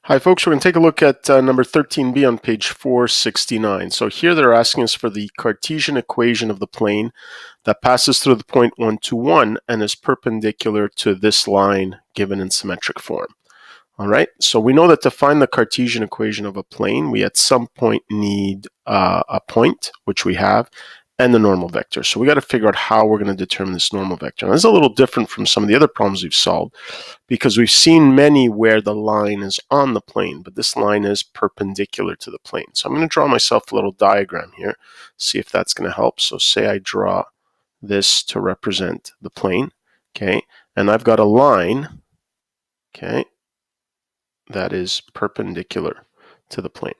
Hi folks, we're going to take a look at number 13b on page 469. So here they're asking us for the Cartesian equation of the plane that passes through the point 1, 2, 1 and is perpendicular to this line given in symmetric form. All right, so we know that to find the Cartesian equation of a plane, we at some point need a point, which we have, and the normal vector. So we got to figure out how we're going to determine this normal vector. Now, this is a little different from some of the other problems we've solved because we've seen many where the line is on the plane, but this line is perpendicular to the plane. So I'm going to draw myself a little diagram here, see if that's going to help. So say I draw this to represent the plane, okay, and I've got a line, okay, that is perpendicular to the plane.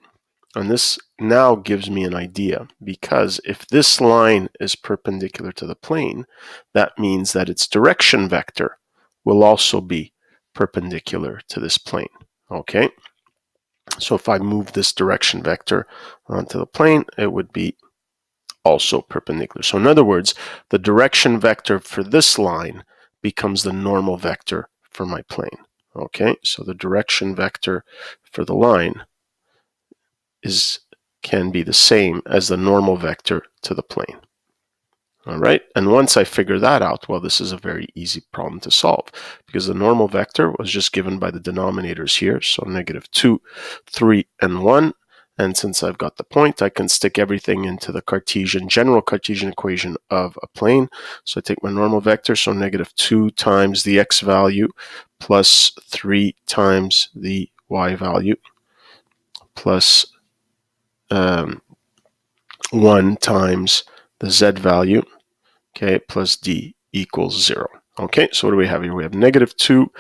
And this now gives me an idea, because if this line is perpendicular to the plane, that means that its direction vector will also be perpendicular to this plane. Okay, so if I move this direction vector onto the plane, it would be also perpendicular. So in other words, the direction vector for this line becomes the normal vector for my plane. Okay, so the direction vector for the line can be the same as the normal vector to the plane. All right, and once I figure that out, well, this is a very easy problem to solve because the normal vector was just given by the denominators here, so -2, 3, and 1. And since I've got the point, I can stick everything into the general Cartesian equation of a plane. So I take my normal vector, so -2 times the x value plus 3 times the y value plus 1 times the z value, okay, plus d equals 0. Okay, so what do we have here? We have -2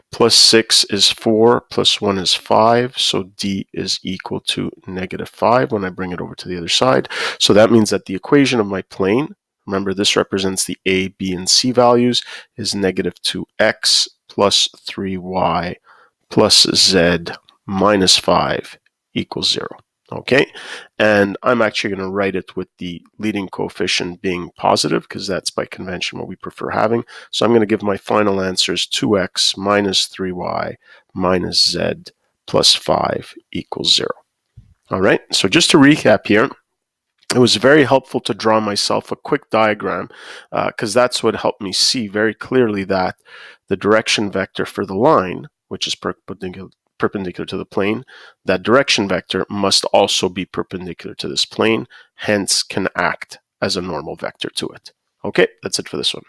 plus 6 is 4 plus 1 is 5, so d is equal to -5 when I bring it over to the other side. So that means that the equation of my plane, remember this represents the a, b, and c values, is -2x plus 3y plus z minus 5 equals 0. Okay, and I'm actually going to write it with the leading coefficient being positive because that's by convention what we prefer having. So I'm going to give my final answers 2x minus 3y minus z plus 5 equals 0. All right, so just to recap here, it was very helpful to draw myself a quick diagram because that's what helped me see very clearly that the direction vector for the line, which is perpendicular to the plane, that direction vector must also be perpendicular to this plane, hence can act as a normal vector to it. Okay, that's it for this one.